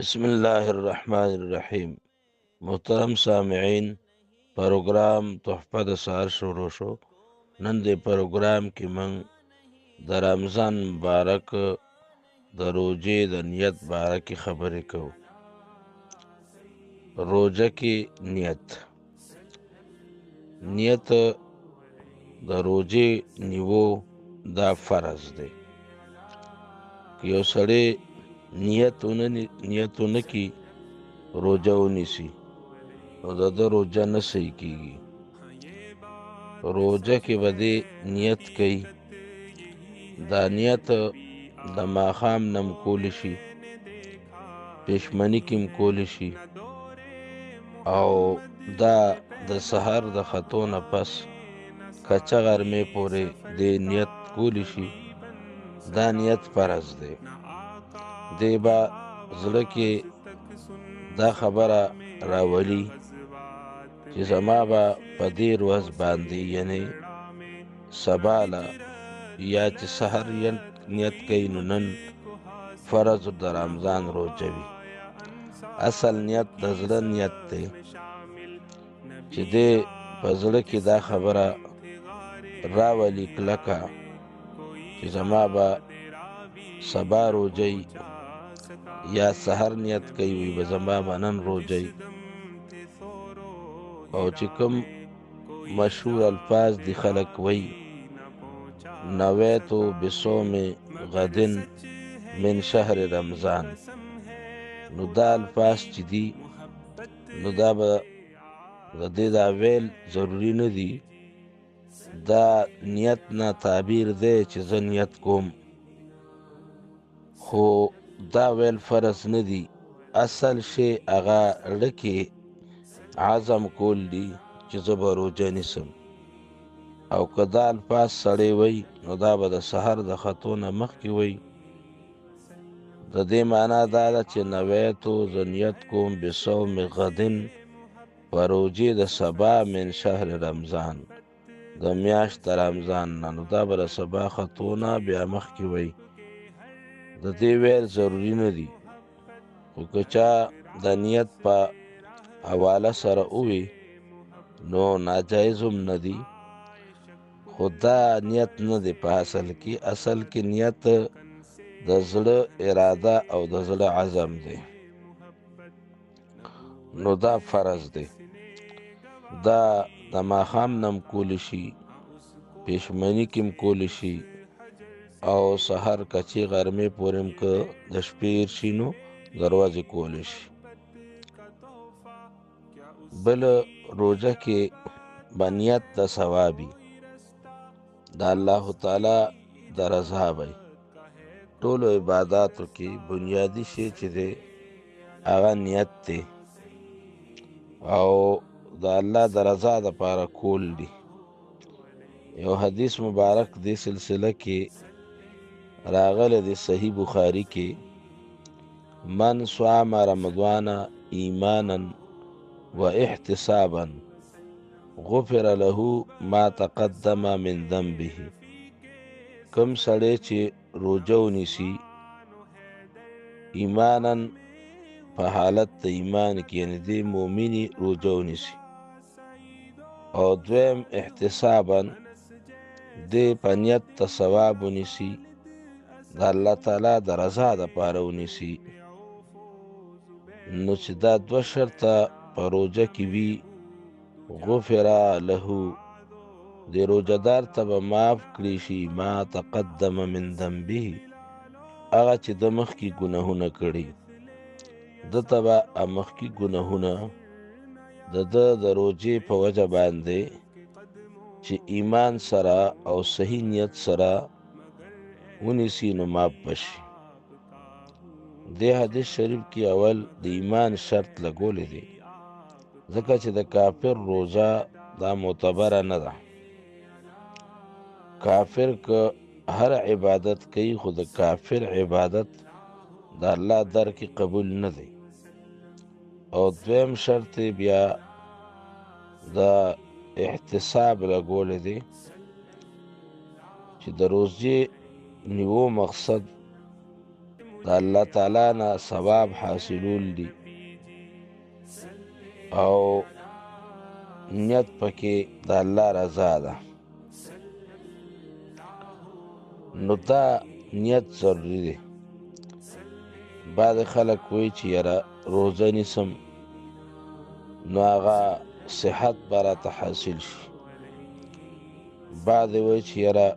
بسم الله الرحمن الرحیم. محترم سامعین، پروګرام تحفه د سهار شروع شو. نن د پروګرام کې من د رمضان مبارک د روجې د نیت باره کې خبرې کوو. روجه کې نیت د روجې نیو دا فرض دی. که یو سړی نیت ونه کی روجه ونیسي نو د ده روجه نه صحیح کیږي. روجه کې به دې نیت کوي. دا نیت د ماښام نه م کولی شي، پېشمني کې م کولی شي، او دا د سحر د ختو نه پس کچه غرمې پورې دې نیت کولی شي. دا نیت فرض دی. دی به زړه کې دا خبره راولي چې زما به په دې ورځ باندې یعنی سباله یا چې سحر نیت کوي نو نن فرض د رمضان روجه وي. اصل نیت د زړه نیت دی چې دی په زړه کې دا خبره راولي کلکه چې زما به سبا روجه یا سحر نیت کوي وي به زما به نن روجه. او چې کوم مشهور الفاظ دی خلک وی نویتو بصوم غدن من شهر رمضان، نو دا الفاظ چې دی نو دا به د دې دا ویل ضروری نه دی. دا نیت نه تعبیر دی چې زه نیت کوم، خو دا ویل فرض نه دی. اصل شی هغه زړه کې عزم کول دی چې زه به روجه نیسم. او که دا الفاظ سړی وی نو دا به د سحر د ختو نه مخکې وی. د دې معنا دا ده چې نویتو زه نیت کوم بصوم غدن په روجې د سبا من شهر رمضان، د میاشت د رمضان نه. نو دا به د سبا ختو نه بیا مخکې وی. د دې ویل ضروري نه دی. خو که چا د نیت په حواله سره ووي نو ناجایز هم نه دی. خو دا نیت نه دی په اصل کې نیت د زړه اراده او د زړه عزم دی. نو دا فرض دی. دا د ماښام نه م کولی شي، پېشمني کې م کولی شي، او سحر کچې غرمې پورې م که د شپې هېر شي نو د ورځې کولی شي. بل روجه کې به نیت د ثوابي د الله تعالی د رضا وی. ټولو عباداتو کې بنیادي شی چې دی هغه نیت دی او د الله د رضا دپاره کول دی. یو حدیث مبارک دی سلسله کې راغلی دی صحیح بخاری کې، من صام رمضان ایمانا و احتسابا غفر له ما تقدم من ذنبه. کم سړی چې روجه ونیسي ایمانا په حالت د ایمان کې یعنی دی مؤمنی روجه ونیسي، او دویم احتسابا دی په نیت د ثواب ونیسي، د الله تعالی د رضا دپاره ونیسي، نو چې دا دوه شرطه په روجه کې وي غفر له د روجهدار ته به معاف کړي شي ما تقدم من ذنبه هغه چې د مخکې ګناهونه کړي. ده ته به مخکې ګناهونه د ده د روجې په وجه باندې چې ایمان سره او صحیح نیت سره ونیسي نو معاف بشي. دې حدیث شریف کې اول د ایمان شرط لګولی دی، ځکه چې د کافر روزه دا معتبره نه ده. کافر که هر عبادت کوي خو د کافر عبادت د الله در کې قبول نه دی. او دویم شرط بیا د احتساب لګولی دی چې د روزې نیو مقصد د الله تعالی نه ثواب حاصلول دي او نیت پکې د الله رضا ده. نو دا نیت ضروری دی. بعض خلک وایي چې یاره روزه نیسم نو هغه صحت به راته حاصل شي، بعض وایي چې یاره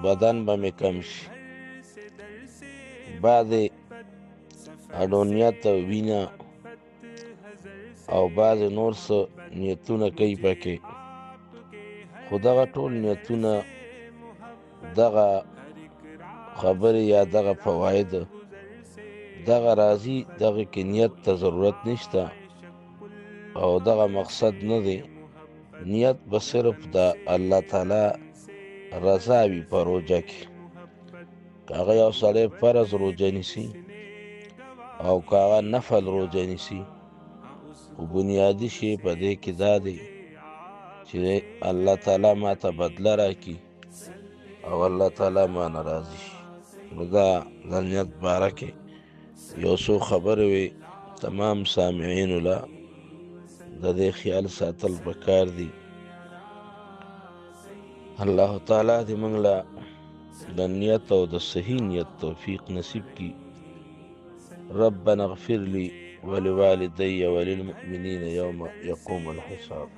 بدن به مې کم شي، بعض اډو نیت وینه او بعض نور څه نیتونه کوي پکې. خو دغه ټول نیتونه دغه خبرې یا دغه فواید دغه راځي، دغه کې نیت ته ضرورت نشته او دغه مقصد نه دی. نیت به صرف د الله تعالی رضا وي په روژه کې. که هغه یو سړی فرض روژه نیسي او که هغه نفل روژه نیسي، خو بنیادي شی په دې کې دا دی چې الله تعالی ما ته بدله راکړي او الله تعالی ما نه راضي شي. نو دا د نیت باره کې یو څو خبرې وي، تمام سامعینو له د دې خیال ساتل پکار دي. الله تعالی دې موږ له د نیت او د صحیح نیت توفیق نصیب کړي. ربنا اغفر لي ولوالدي وللمؤمنين يوم يقوم الحساب.